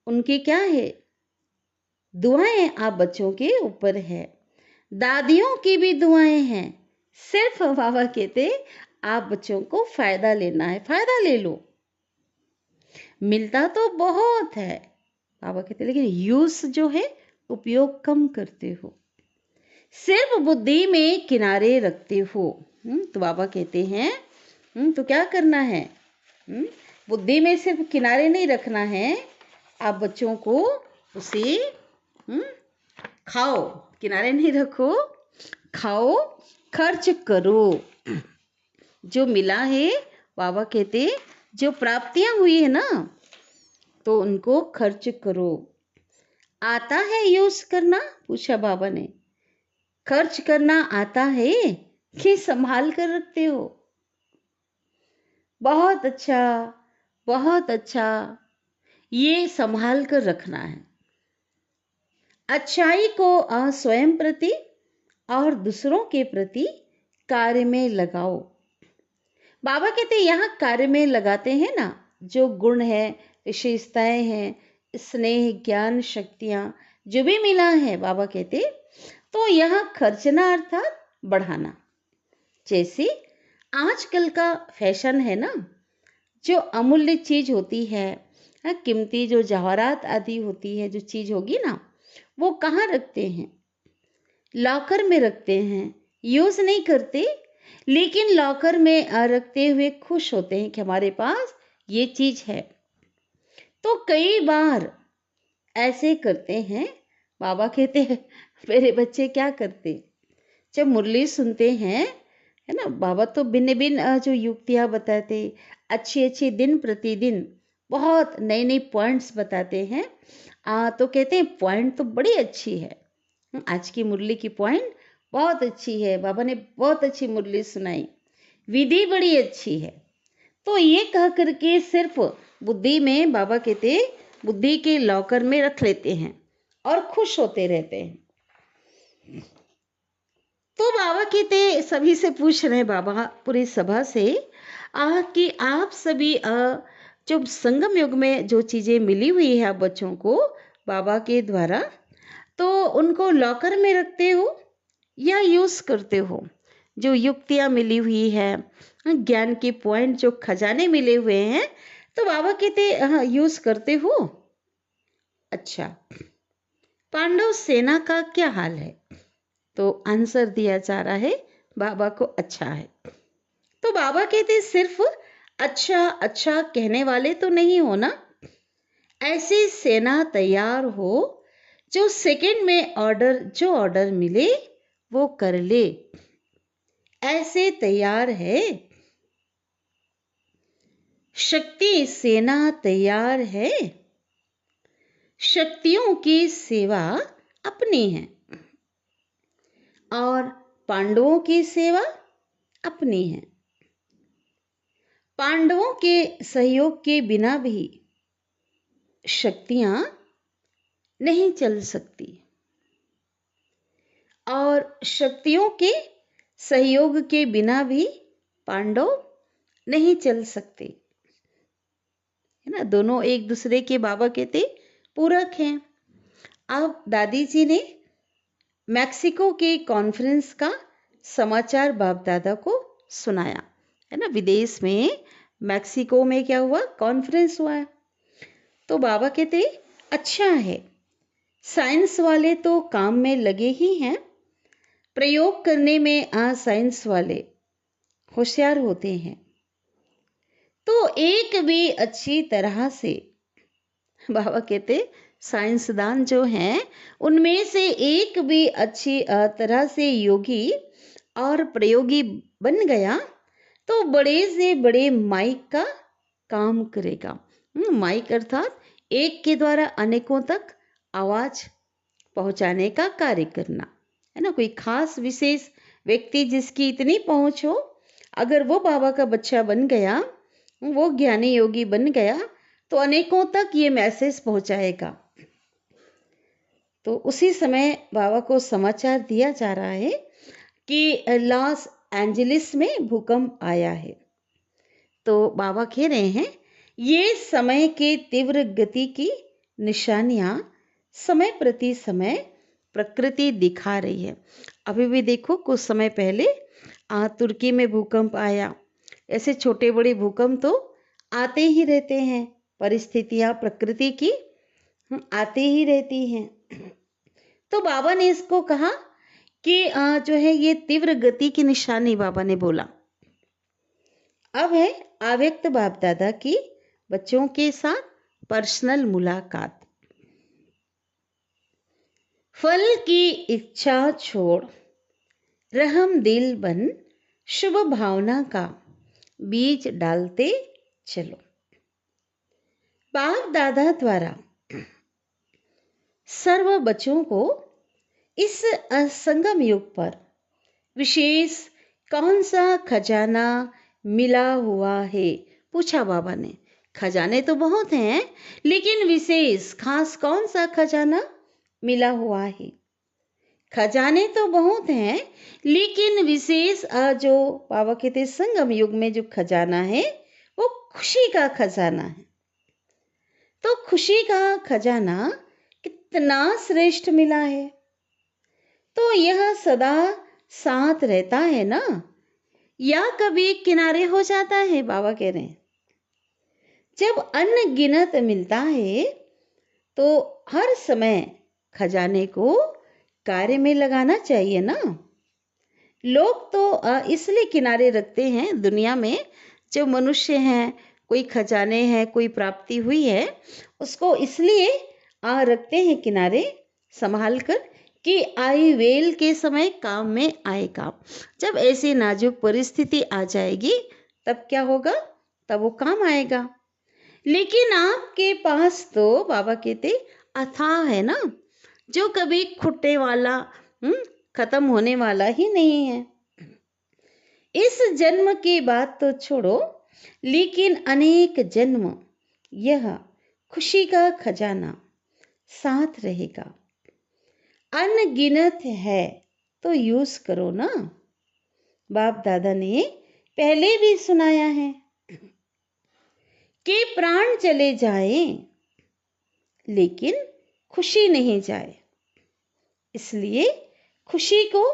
उनकी क्या है, दुआएं आप बच्चों के ऊपर है। दादियों की भी दुआएं हैं। सिर्फ बाबा कहते आप बच्चों को फायदा लेना है, फायदा ले लो। मिलता तो बहुत है, बाबा कहते, लेकिन यूज जो है उपयोग कम करते हो, सिर्फ बुद्धि में किनारे रखते हो। तो बाबा कहते हैं तो क्या करना है, बुद्धि में सिर्फ किनारे नहीं रखना है, आप बच्चों को उसे खाओ, किनारे नहीं रखो, खाओ, खर्च करो। जो मिला है, बाबा कहते जो प्राप्तियां हुई है ना, तो उनको खर्च करो। आता है यूज करना, पूछा बाबा ने। खर्च करना आता है कि संभाल कर रखते हो? बहुत अच्छा, बहुत अच्छा, ये संभाल कर रखना है। अच्छाई को स्वयं प्रति और दूसरों के प्रति कार्य में लगाओ। बाबा कहते यहाँ कार्य में लगाते हैं ना, जो गुण है, विशेषताएं हैं, स्नेह, ज्ञान, शक्तियां जो भी मिला है, बाबा कहते तो यहाँ खर्चना अर्थात बढ़ाना। जैसे आजकल का फैशन है ना, जो अमूल्य चीज होती है, कीमती जो जवाहरात आदि होती है, जो चीज होगी ना, वो कहाँ रखते हैं? लॉकर में रखते हैं, यूज नहीं करते, लेकिन लॉकर में रखते हुए खुश होते हैं कि हमारे पास ये चीज है। तो कई बार ऐसे करते हैं। बाबा कहते हैं मेरे बच्चे क्या करते, जब मुरली सुनते हैं, है ना, बाबा तो भिन्न भिन्न जो युक्तियां बताते, अच्छी अच्छी दिन प्रतिदिन बहुत नई नई पॉइंट्स बताते हैं। तो कहते हैं पॉइंट तो बड़ी अच्छी है, आज की मुरली की पॉइंट बहुत अच्छी है, बाबा ने बहुत अच्छी मुरली सुनाई, विधि बड़ी अच्छी है। तो ये कह करके सिर्फ बुद्धि में, बाबा कहते बुद्धि के लॉकर में रख लेते हैं और खुश होते रहते हैं। तो बाबा कहते सभी से पूछ रहे बाबा, पूरी सभा से कि आप सभी जो संगम युग में जो चीजें मिली हुई है आप बच्चों को बाबा के द्वारा, तो उनको लॉकर में रखते हो या यूज करते हो? जो युक्तियां मिली हुई है, ज्ञान के पॉइंट, जो खजाने मिले हुए हैं, तो बाबा कहते यूज करते हो। अच्छा, पांडव सेना का क्या हाल है? तो आंसर दिया जा रहा है बाबा को अच्छा है। तो बाबा कहते सिर्फ अच्छा अच्छा कहने वाले तो नहीं हो ना, ऐसी सेना तैयार हो जो सेकंड में जो ऑर्डर मिले वो कर ले, ऐसे तैयार है। शक्ति सेना तैयार है, शक्तियों की सेवा अपनी है और पांडवों की सेवा अपनी है। पांडवों के सहयोग के बिना भी शक्तियां नहीं चल सकती और शक्तियों के सहयोग के बिना भी पांडव नहीं चल सकते, है ना, दोनों एक दूसरे के बाबा कहते पूरक हैं। अब दादी जी ने मैक्सिको के कॉन्फ्रेंस का समाचार बाप दादा को सुनाया, है ना। विदेश में मैक्सिको में क्या हुआ, कॉन्फ्रेंस हुआ है। तो बाबा कहते अच्छा है, साइंस वाले तो काम में लगे ही हैं, प्रयोग करने में साइंस वाले होशियार होते हैं। तो एक भी अच्छी तरह से, बाबा कहते साइंसदान जो हैं उनमें से एक भी अच्छी तरह से योगी और प्रयोगी बन गया तो बड़े से बड़े माइक का काम करेगा। माइक अर्थात एक के द्वारा अनेकों तक आवाज पहुंचाने का कार्य करना, है ना। कोई खास विशेष व्यक्ति जिसकी इतनी पहुंच हो, अगर वो बाबा का बच्चा बन गया, वो ज्ञानी योगी बन गया तो अनेकों तक ये मैसेज पहुंचाएगा। तो उसी समय बाबा को समाचार दिया जा रहा है कि लॉस एंजलिस में भूकंप आया है। तो बाबा कह रहे हैं ये समय के तीव्र गति की निशानियां समय प्रति समय प्रकृति दिखा रही है। अभी भी देखो, कुछ समय पहले तुर्की में भूकंप आया। ऐसे छोटे बड़े भूकंप तो आते ही रहते हैं, परिस्थितियां प्रकृति की आती ही रहती हैं। तो बाबा ने इसको कहा कि जो है ये तीव्र गति की निशानी, बाबा ने बोला। अब है अव्यक्त बाप दादा की बच्चों के साथ पर्सनल मुलाकात। फल की इच्छा छोड़ रहम दिल बन, शुभ भावना का बीज डालते चलो। बाप दादा द्वारा सर्व बच्चों को इस संगम युग पर विशेष कौन सा खजाना मिला हुआ है, पूछा बाबा ने। खजाने तो बहुत हैं, लेकिन विशेष खास कौन सा खजाना मिला हुआ है। खजाने तो बहुत हैं, लेकिन विशेष जो बाबा कहते संगम युग में जो खजाना है वो खुशी का खजाना है। तो खुशी का खजाना कितना श्रेष्ठ मिला है। तो यह सदा साथ रहता है ना, या कभी किनारे हो जाता है। बाबा कह रहे हैं जब अनगिनत मिलता है तो हर समय खजाने को कार्य में लगाना चाहिए ना। लोग तो इसलिए किनारे रखते हैं दुनिया में, जो मनुष्य हैं, कोई खजाने हैं, कोई प्राप्ति हुई है, उसको इसलिए रखते हैं किनारे संभाल कर कि आई वेल के समय काम में आएगा। जब ऐसी नाजुक परिस्थिति आ जाएगी तब क्या होगा, तब वो काम आएगा। लेकिन आपके पास तो बाबा कहते अथाह है ना, जो कभी खुटने वाला, खत्म होने वाला ही नहीं है। इस जन्म की बात तो छोड़ो, लेकिन अनेक जन्म यह खुशी का खजाना साथ रहेगा। अनगिनत है तो यूज करो ना। बाप दादा ने पहले भी सुनाया है कि प्राण चले जाएं लेकिन खुशी नहीं जाए, इसलिए खुशी को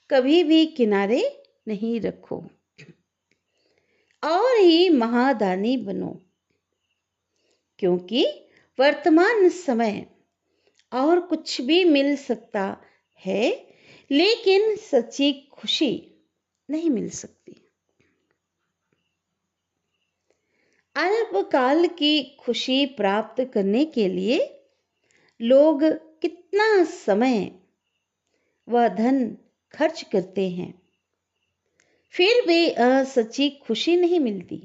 कभी भी किनारे नहीं रखो और ही महादानी बनो। क्योंकि वर्तमान समय और कुछ भी मिल सकता है, लेकिन सच्ची खुशी नहीं मिल सकती। अल्पकाल की खुशी प्राप्त करने के लिए लोग कितना समय व धन खर्च करते हैं, फिर भी सच्ची खुशी नहीं मिलती।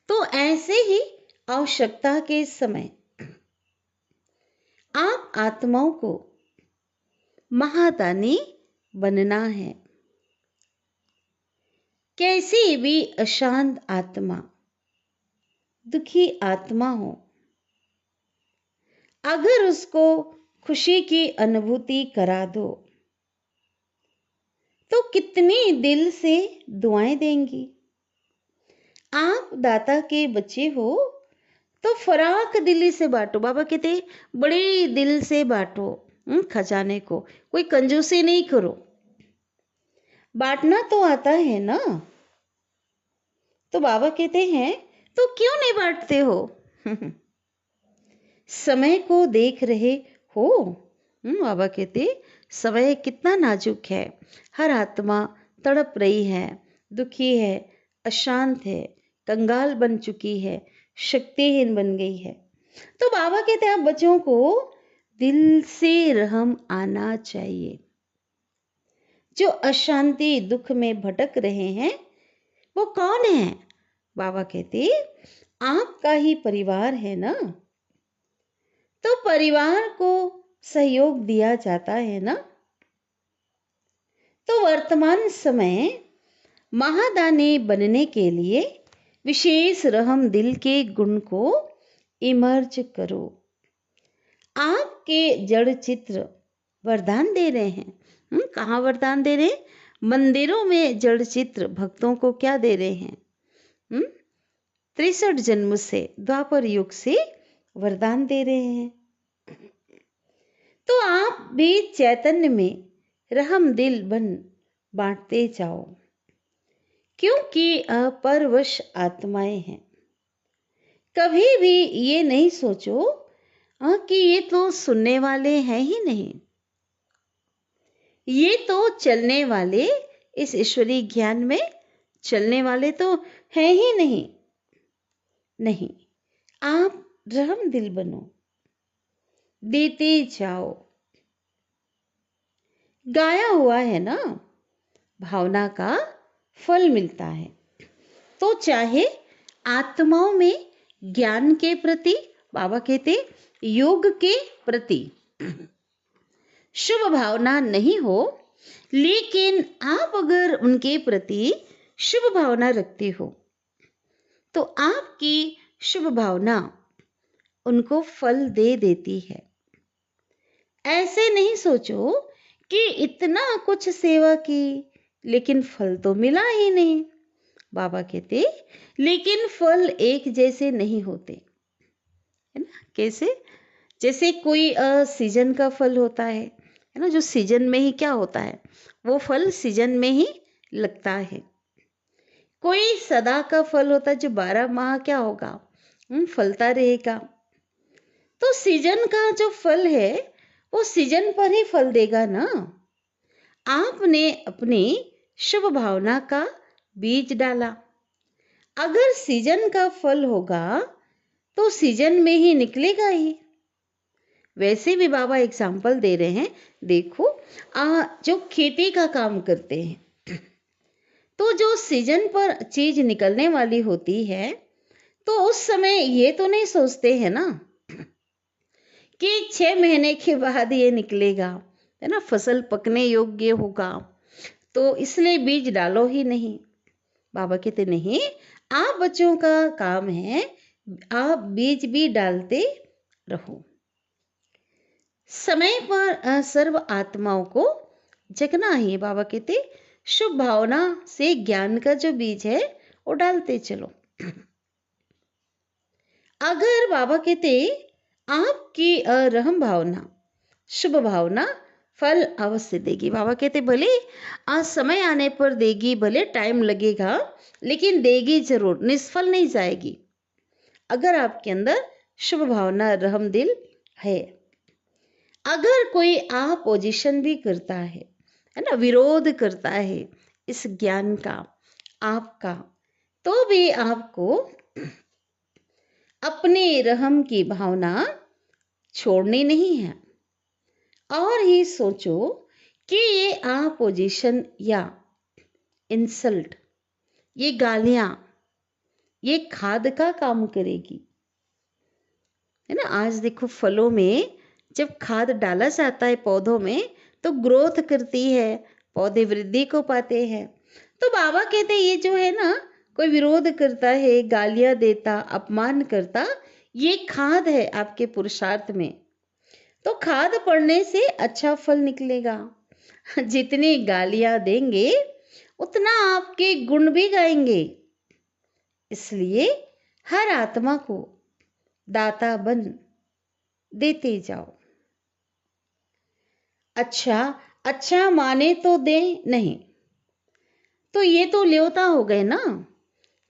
तो ऐसे ही आवश्यकता के समय आप आत्माओं को महादानी बनना है। कैसी भी अशांत आत्मा, दुखी आत्मा हो, अगर उसको खुशी की अनुभूति करा दो तो कितनी दिल से दुआएं देंगी। आप दाता के बच्चे हो तो फराक दिली से बांटो। बाबा कहते बड़े दिल से बांटो खजाने को, कोई कंजूसी नहीं करो। बांटना तो आता है ना। तो बाबा कहते हैं तो क्यों नहीं बांटते हो? समय को देख रहे हो? बाबा कहते समय कितना नाजुक है। हर आत्मा तड़प रही है, दुखी है, अशांत है, कंगाल बन चुकी है, शक्तिहीन बन गई है। तो बाबा कहते हैं आप बच्चों को दिल से रहम आना चाहिए। जो अशांति दुख में भटक रहे हैं वो कौन है? बाबा कहते आपका ही परिवार है ना। तो परिवार को सहयोग दिया जाता है ना। तो वर्तमान समय महादानी बनने के लिए विशेष रहम दिल के गुण को इमर्ज करो। आपके जड़ चित्र वरदान दे रहे हैं। कहाँ वरदान दे रहे हैं? मंदिरों में जड़ चित्र भक्तों को क्या दे रहे हैं? 63 जन्म से, द्वापर युग से वरदान दे रहे हैं। तो आप भी चैतन्य में रहम दिल बन बांटते जाओ, क्योंकि अपरवश आत्माएं हैं। कभी भी ये नहीं सोचो कि ये तो सुनने वाले हैं ही नहीं, ये तो चलने वाले, इस ईश्वरीय ज्ञान में चलने वाले तो हैं ही नहीं। नहीं, आप रहम दिल बनो, देते जाओ। गाया हुआ है ना, भावना का फल मिलता है। तो चाहे आत्माओं में ज्ञान के प्रति, बाबा कहते योग के प्रति शुभ भावना नहीं हो, लेकिन आप अगर उनके प्रति शुभ भावना रखते हो तो आपकी शुभ भावना उनको फल दे देती है। ऐसे नहीं सोचो कि इतना कुछ सेवा की लेकिन फल तो मिला ही नहीं। बाबा कहते लेकिन फल एक जैसे नहीं होते, है ना। कैसे? जैसे कोई सीजन का फल होता है ना, जो सीजन में ही क्या होता है, वो फल सीजन में ही लगता है। कोई सदा का फल होता है जो 12 माह क्या होगा, फलता रहेगा। तो सीजन का जो फल है वो सीजन पर ही फल देगा ना। आपने अपनी शुभ भावना का बीज डाला, अगर सीजन का फल होगा तो सीजन में ही निकलेगा ही। वैसे भी बाबा एग्जाम्पल दे रहे हैं। देखो जो खेती का काम करते हैं तो जो सीजन पर चीज निकलने वाली होती है तो उस समय ये तो नहीं सोचते हैं ना कि 6 महीने के बाद ये निकलेगा, है ना, फसल पकने योग्य होगा, तो इसलिए बीज डालो ही नहीं। बाबा कहते नहीं, आप बच्चों का काम है आप बीज भी डालते रहो। समय पर सर्व आत्माओं को जगना ही। बाबा कहते शुभ भावना से ज्ञान का जो बीज है वो डालते चलो। अगर बाबा कहते आपकी रहम भावना, शुभ भावना फल अवश्य देगी। बाबा कहते भले आज समय आने पर देगी, भले टाइम लगेगा, लेकिन देगी जरूर, निष्फल नहीं जाएगी। अगर आपके अंदर शुभ भावना रहम दिल है। अगर कोई अपोजिशन भी करता है ना, विरोध करता है इस ज्ञान का आपका, तो भी आपको अपने रहम की भावना छोड़नी नहीं है। और ही सोचो कि ये अपोजिशन या इंसल्ट, ये गालियां, ये खाद का काम करेगी, है ना। आज देखो फलों में जब खाद डाला जाता है पौधों में तो ग्रोथ करती है, पौधे वृद्धि को पाते हैं। तो बाबा कहते हैं ये जो है ना, कोई विरोध करता है, गालियां देता, अपमान करता, ये खाद है आपके पुरुषार्थ में। तो खाद पड़ने से अच्छा फल निकलेगा। जितनी गालियां देंगे उतना आपके गुण भी गाएंगे। इसलिए हर आत्मा को दाता बन देते जाओ। अच्छा, अच्छा माने तो दे नहीं, तो ये तो ल्योता हो गए ना।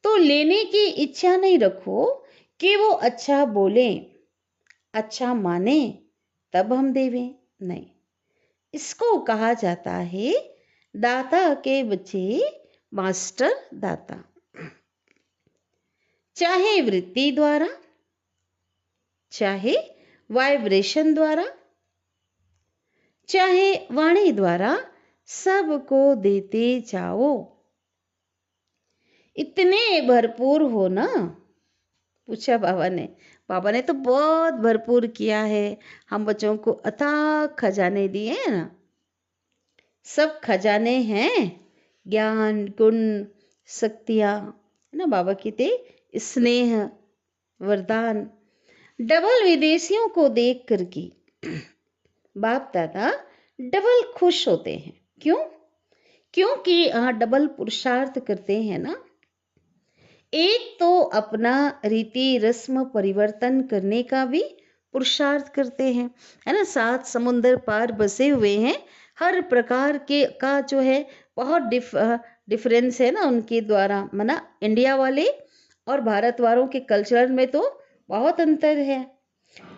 तो लेने की इच्छा नहीं रखो कि वो अच्छा बोले, अच्छा माने तब हम देवें, नहीं। इसको कहा जाता है दाता के बच्चे मास्टर दाता। चाहे वृत्ति द्वारा, चाहे वाइब्रेशन द्वारा, चाहे वाणी द्वारा, सबको देते जाओ। इतने भरपूर हो ना, पूछा बाबा ने। बाबा ने तो बहुत भरपूर किया है, हम बच्चों को अथाह खजाने दिए हैं ना। सब खजाने हैं, ज्ञान, गुण, शक्तियां, है ना। बाबा की ते स्नेह, वरदान। डबल विदेशियों को देख करके बाप दादा डबल खुश होते हैं। क्यों? क्योंकि डबल पुरुषार्थ करते हैं ना। एक तो अपना रीति रस्म परिवर्तन करने का भी पुरुषार्थ करते हैं, है ना। 7 समुंदर पार बसे हुए हैं, हर प्रकार के का जो है बहुत डिफरेंस है ना उनके द्वारा, मना इंडिया वाले और भारत वालों के कल्चर में तो बहुत अंतर है।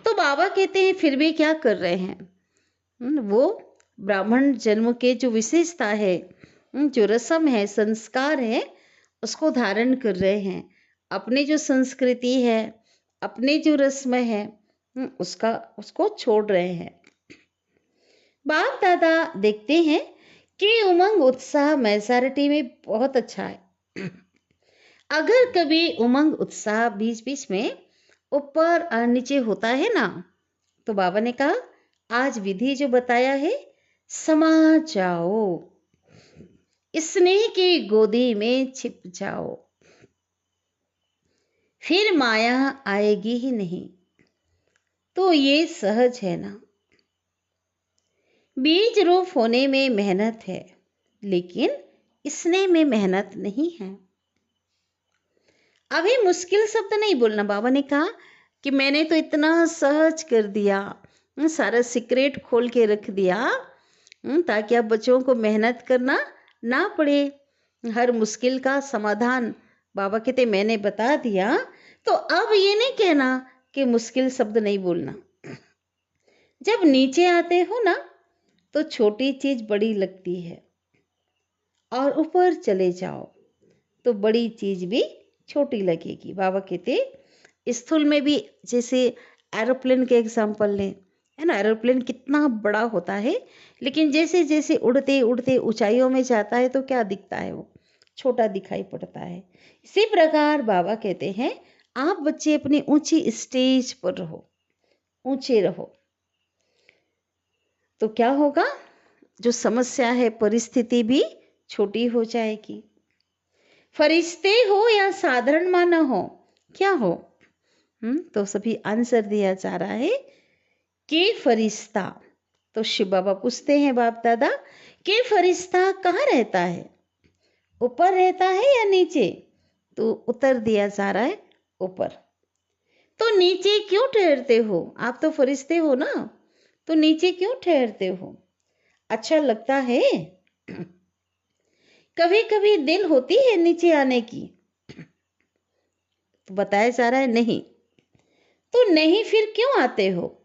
तो बाबा कहते हैं फिर भी क्या कर रहे हैं, वो ब्राह्मण जन्म के जो विशेषता है, जो रस्म है, संस्कार है, उसको धारण कर रहे हैं। अपनी जो संस्कृति है, अपनी जो रस्म है, उसको छोड़ रहे हैं। बाप दादा देखते हैं कि उमंग उत्साह मेजॉरिटी में बहुत अच्छा है। अगर कभी उमंग उत्साह बीच बीच में ऊपर और नीचे होता है ना, तो बाबा ने कहा आज विधि जो बताया है, समा जाओ, स्नेह की गोदी में छिप जाओ, फिर माया आएगी ही नहीं। तो ये सहज है ना। बीज रूप होने में मेहनत है, लेकिन स्नेह में मेहनत नहीं है। अभी मुश्किल शब्द नहीं बोलना। बाबा ने कहा कि मैंने तो इतना सहज कर दिया, सारा सीक्रेट खोल के रख दिया, ताकि अब बच्चों को मेहनत करना ना पड़े। हर मुश्किल का समाधान बाबा कहते मैंने बता दिया। तो अब ये नहीं कहना कि मुश्किल शब्द नहीं बोलना। जब नीचे आते हो ना, तो छोटी चीज बड़ी लगती है, और ऊपर चले जाओ तो बड़ी चीज भी छोटी लगेगी। बाबा कहते स्थूल में भी, जैसे एरोप्लेन के एग्जाम्पल लें, है ना। एरोप्लेन कितना बड़ा होता है, लेकिन जैसे जैसे उड़ते उड़ते ऊंचाइयों में जाता है तो क्या दिखता है, वो छोटा दिखाई पड़ता है। इसी प्रकार बाबा कहते हैं आप बच्चे अपनी ऊंची स्टेज पर रहो, ऊंचे रहो, तो क्या होगा, जो समस्या है, परिस्थिति भी छोटी हो जाएगी। फरिश्ते हो या साधारण मानव हो, क्या हो? तो सभी आंसर दिया जा रहा है कि फरिश्ता। तो शिव बाबा पूछते हैं बाप दादा कि फरिश्ता कहाँ रहता है, ऊपर रहता है या नीचे? तो उत्तर दिया जा रहा है ऊपर। तो नीचे क्यों ठहरते हो? आप तो फरिश्ते हो ना, तो नीचे क्यों ठहरते हो? अच्छा लगता है? कभी कभी दिल होती है नीचे आने की, तो बताया जा रहा है नहीं। तो नहीं, फिर क्यों आते हो?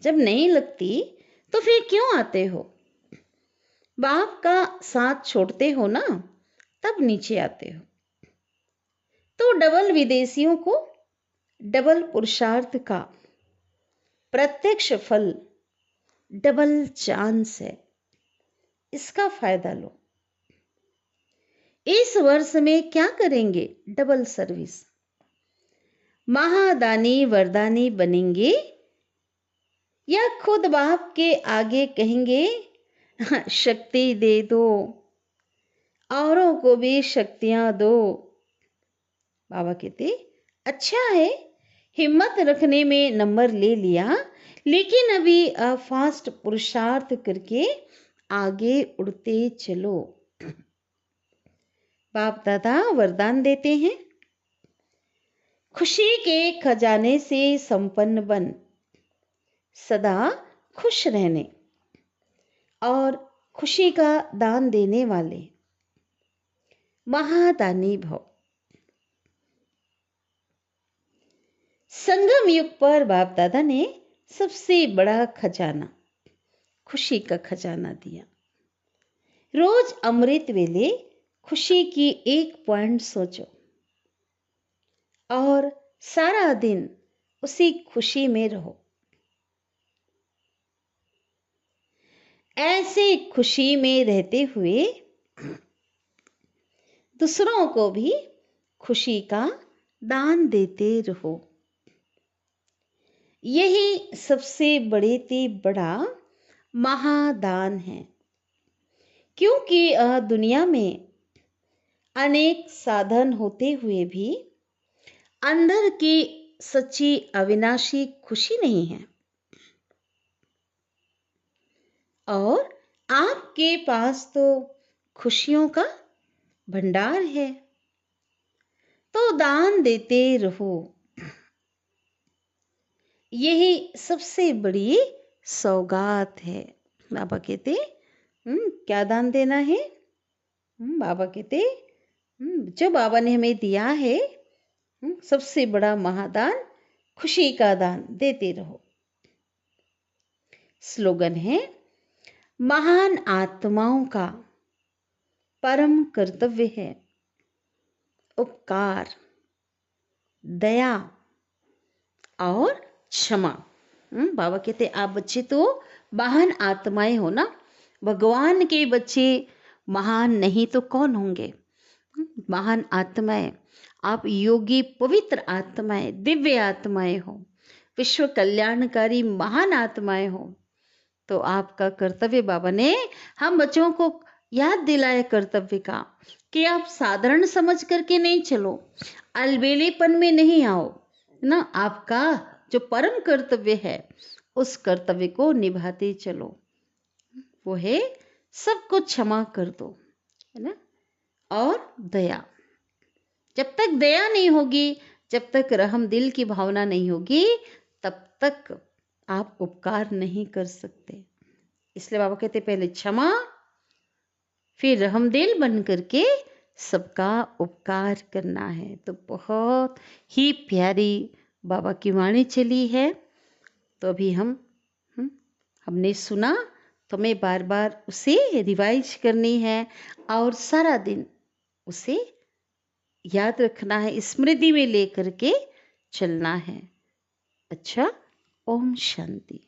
जब नहीं लगती तो फिर क्यों आते हो? बाप का साथ छोड़ते हो ना, तब नीचे आते हो। तो डबल विदेशियों को डबल पुरुषार्थ का प्रत्यक्ष फल, डबल चांस है, इसका फायदा लो। इस वर्ष में क्या करेंगे? Double service. महादानी वरदानी बनेंगे, या खुद बाप के आगे कहेंगे शक्ति दे दो, औरों को भी शक्तियां दो। बाबा कहते अच्छा है, हिम्मत रखने में नंबर ले लिया, लेकिन अभी फास्ट पुरुषार्थ करके आगे उड़ते चलो। बाप दादा वरदान देते हैं, खुशी के खजाने से संपन्न बन, सदा खुश रहने और खुशी का दान देने वाले महादानी भव। संगम युग पर बाप दादा ने सबसे बड़ा खजाना, खुशी का खजाना दिया। रोज अमृत वेले खुशी की एक पॉइंट सोचो और सारा दिन उसी खुशी में रहो। ऐसे खुशी में रहते हुए दूसरों को भी खुशी का दान देते रहो। यही सबसे बड़े ते बड़ा महादान है, क्योंकि दुनिया में अनेक साधन होते हुए भी अंदर की सच्ची अविनाशी खुशी नहीं है। और आपके पास तो खुशियों का भंडार है, तो दान देते रहो। यही सबसे बड़ी सौगात है। बाबा कहते क्या दान देना है? बाबा कहते जो बाबा ने हमें दिया है, सबसे बड़ा महादान खुशी का दान देते रहो। स्लोगन है, महान आत्माओं का परम कर्तव्य है उपकार, दया और क्षमा। बाबा कहते आप बच्चे तो महान आत्माएं हो ना, भगवान के बच्चे महान नहीं तो कौन होंगे? महान आत्माएं, आप योगी पवित्र आत्माएं, दिव्य आत्माएं हो, विश्व कल्याणकारी महान आत्माएं हो। तो आपका कर्तव्य बाबा ने हम बच्चों को याद दिलाया कर्तव्य का, कि आप साधारण समझ करके नहीं चलो, अलबेलेपन में नहीं आओ ना। आपका जो परम कर्तव्य है उस कर्तव्य को निभाते चलो। वो है सबको क्षमा कर दो, है ना, और दया। जब तक दया नहीं होगी, जब तक रहम दिल की भावना नहीं होगी, तब तक आप उपकार नहीं कर सकते। इसलिए बाबा कहते पहले क्षमा, फिर रहमदिल बन करके सबका उपकार करना है। तो बहुत ही प्यारी बाबा की वाणी चली है। तो अभी हमने सुना, तो हमें बार बार उसे रिवाइज करनी है और सारा दिन उसे याद रखना है, स्मृति में लेकर के चलना है। अच्छा, ओम शांति।